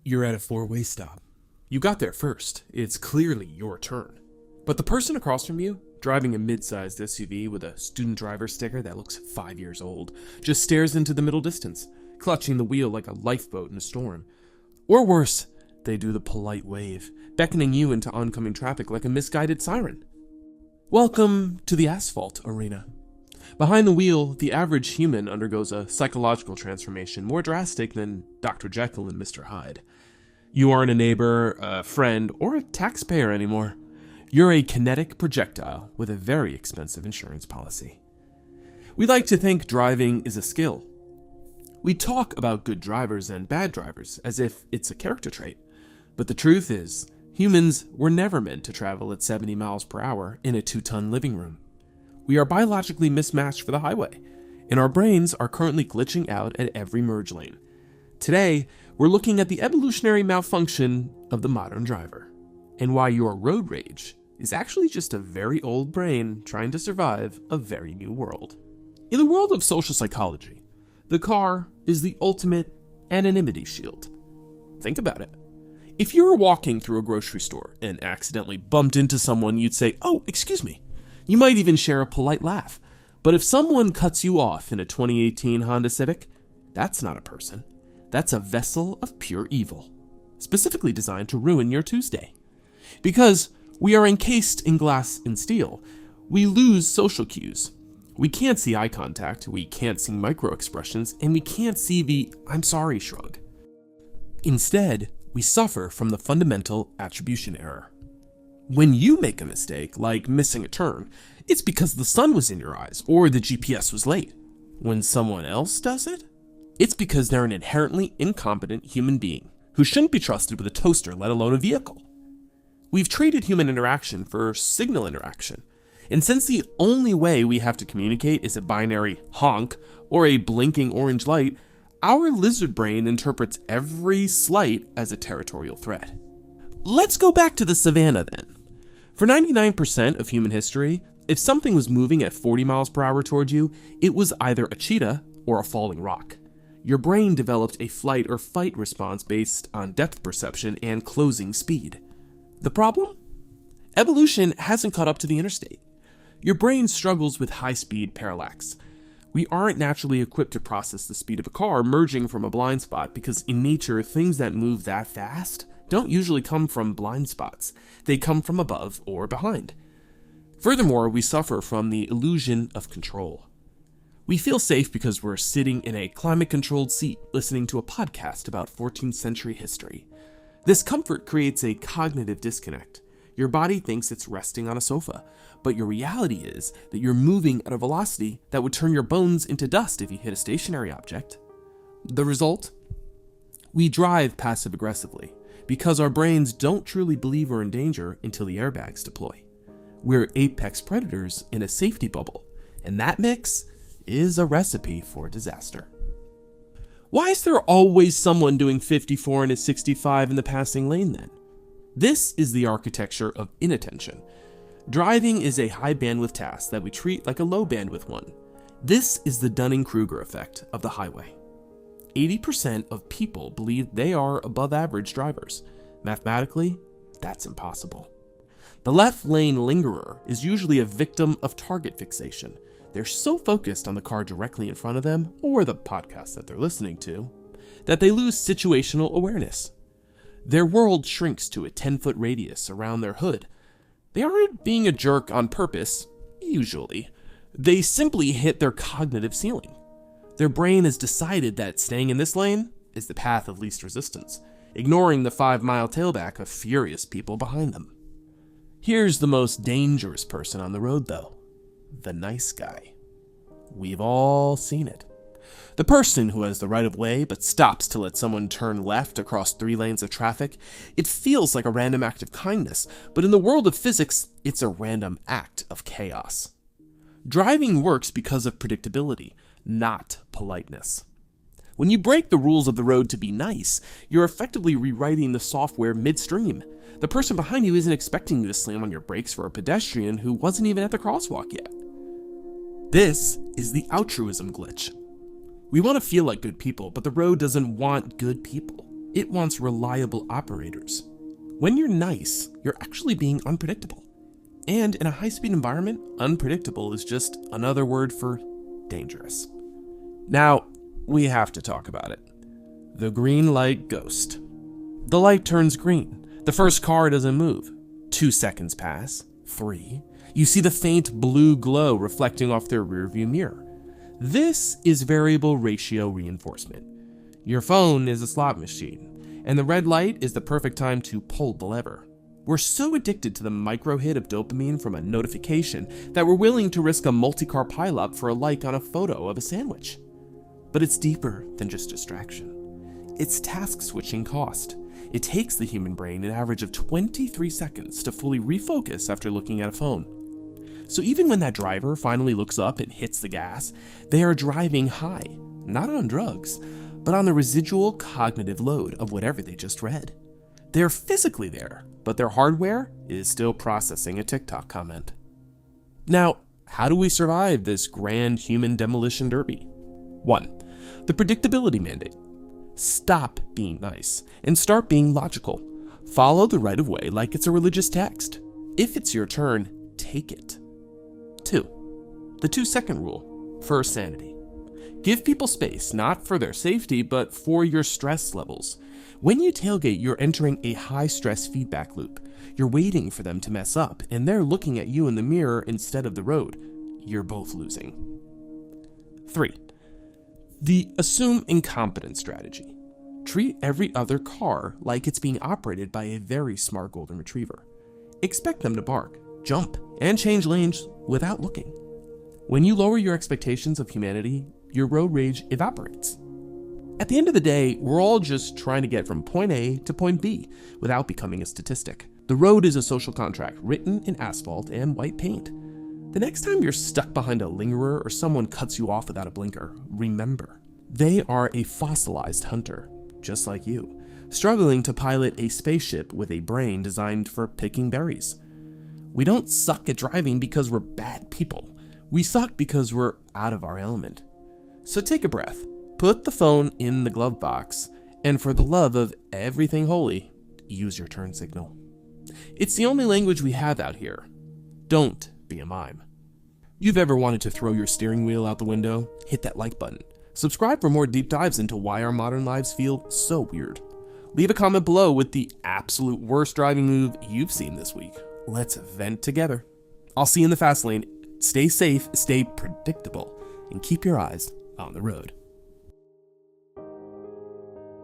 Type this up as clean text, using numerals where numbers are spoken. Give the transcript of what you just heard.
You're at a four-way stop. You got there first. It's clearly your turn. But the person across from you, driving a mid-sized SUV with a student driver sticker that looks 5 years old, just stares into the middle distance, clutching the wheel like a lifeboat in a storm. Or worse, they do the polite wave, beckoning you into oncoming traffic like a misguided siren. Welcome to the asphalt arena. Behind the wheel, the average human undergoes a psychological transformation more drastic than Dr. Jekyll and Mr. Hyde. You aren't a neighbor, a friend, or a taxpayer anymore. You're a kinetic projectile with a very expensive insurance policy. We like to think driving is a skill. We talk about good drivers and bad drivers as if it's a character trait. But the truth is, humans were never meant to travel at 70 miles per hour in a 2-ton living room. We are biologically mismatched for the highway, and our brains are currently glitching out at every merge lane. Today, we're looking at the evolutionary malfunction of the modern driver, and why your road rage is actually just a very old brain trying to survive a very new world. In the world of social psychology, the car is the ultimate anonymity shield. Think about it. If you were walking through a grocery store and accidentally bumped into someone, you'd say, "Oh, excuse me." You might even share a polite laugh. But if someone cuts you off in a 2018 Honda Civic, that's not a person. That's a vessel of pure evil, specifically designed to ruin your Tuesday. Because we are encased in glass and steel, we lose social cues. We can't see eye contact, we can't see micro expressions, and we can't see the "I'm sorry" shrug. Instead, we suffer from the fundamental attribution error. When you make a mistake, like missing a turn, it's because the sun was in your eyes or the GPS was late. When someone else does it, it's because they're an inherently incompetent human being who shouldn't be trusted with a toaster, let alone a vehicle. We've traded human interaction for signal interaction. And since the only way we have to communicate is a binary honk or a blinking orange light, our lizard brain interprets every slight as a territorial threat. Let's go back to the savannah then. For 99% of human history, if something was moving at 40 miles per hour toward you, it was either a cheetah or a falling rock. Your brain developed a flight or fight response based on depth perception and closing speed. The problem? Evolution hasn't caught up to the interstate. Your brain struggles with high-speed parallax. We aren't naturally equipped to process the speed of a car merging from a blind spot because in nature, things that move that fast don't usually come from blind spots. They come from above or behind. Furthermore, we suffer from the illusion of control. We feel safe because we're sitting in a climate-controlled seat listening to a podcast about 14th century history. This comfort creates a cognitive disconnect. Your body thinks it's resting on a sofa, but your reality is that you're moving at a velocity that would turn your bones into dust if you hit a stationary object. The result? We drive passive-aggressively because our brains don't truly believe we're in danger until the airbags deploy. We're apex predators in a safety bubble, and that mix is a recipe for disaster. Why is there always someone doing 54 and a 65 in the passing lane then? This is the architecture of inattention. Driving is a high bandwidth task that we treat like a low bandwidth one. This is the Dunning-Kruger effect of the highway. 80% of people believe they are above average drivers. Mathematically, that's impossible. The left lane lingerer is usually a victim of target fixation. They're so focused on the car directly in front of them, or the podcast that they're listening to, that they lose situational awareness. Their world shrinks to a 10-foot radius around their hood. They aren't being a jerk on purpose, usually. They simply hit their cognitive ceiling. Their brain has decided that staying in this lane is the path of least resistance, ignoring the 5-mile tailback of furious people behind them. Here's the most dangerous person on the road, though. The nice guy. We've all seen it. The person who has the right of way but stops to let someone turn left across 3 lanes of traffic. It feels like a random act of kindness, but in the world of physics, it's a random act of chaos. Driving works because of predictability, not politeness. When you break the rules of the road to be nice, you're effectively rewriting the software midstream. The person behind you isn't expecting you to slam on your brakes for a pedestrian who wasn't even at the crosswalk yet. This is the altruism glitch. We want to feel like good people, but the road doesn't want good people. It wants reliable operators. When you're nice, you're actually being unpredictable. And in a high-speed environment, unpredictable is just another word for dangerous. Now, we have to talk about it. The green light ghost. The light turns green. The first car doesn't move. 2 seconds pass. 3. You see the faint blue glow reflecting off their rearview mirror. This is variable ratio reinforcement. Your phone is a slot machine, and the red light is the perfect time to pull the lever. We're so addicted to the micro hit of dopamine from a notification that we're willing to risk a multi-car pileup for a like on a photo of a sandwich. But it's deeper than just distraction. It's task switching cost. It takes the human brain an average of 23 seconds to fully refocus after looking at a phone. So even when that driver finally looks up and hits the gas, they are driving high, not on drugs, but on the residual cognitive load of whatever they just read. They're physically there, but their hardware is still processing a TikTok comment. Now, how do we survive this grand human demolition derby? 1. The predictability mandate. Stop being nice and start being logical. Follow the right of way like it's a religious text. If it's your turn, take it. 2. The 2-second rule for sanity. Give people space, not for their safety, but for your stress levels. When you tailgate, you're entering a high-stress feedback loop. You're waiting for them to mess up, and they're looking at you in the mirror instead of the road. You're both losing. 3. The assume incompetence strategy. Treat every other car like it's being operated by a very smart golden retriever. Expect them to bark, jump, and change lanes without looking. When you lower your expectations of humanity, your road rage evaporates. At the end of the day, we're all just trying to get from point A to point B without becoming a statistic. The road is a social contract written in asphalt and white paint. The next time you're stuck behind a lingerer or someone cuts you off without a blinker, remember, they are a fossilized hunter, just like you, struggling to pilot a spaceship with a brain designed for picking berries. We don't suck at driving because we're bad people. We suck because we're out of our element. So take a breath, put the phone in the glove box, and for the love of everything holy, use your turn signal. It's the only language we have out here. Don't be a mime. You've ever wanted to throw your steering wheel out the window? Hit that like button. Subscribe for more deep dives into why our modern lives feel so weird. Leave a comment below with the absolute worst driving move you've seen this week. Let's vent together. I'll see you in the fast lane. Stay safe, stay predictable, and keep your eyes on the road.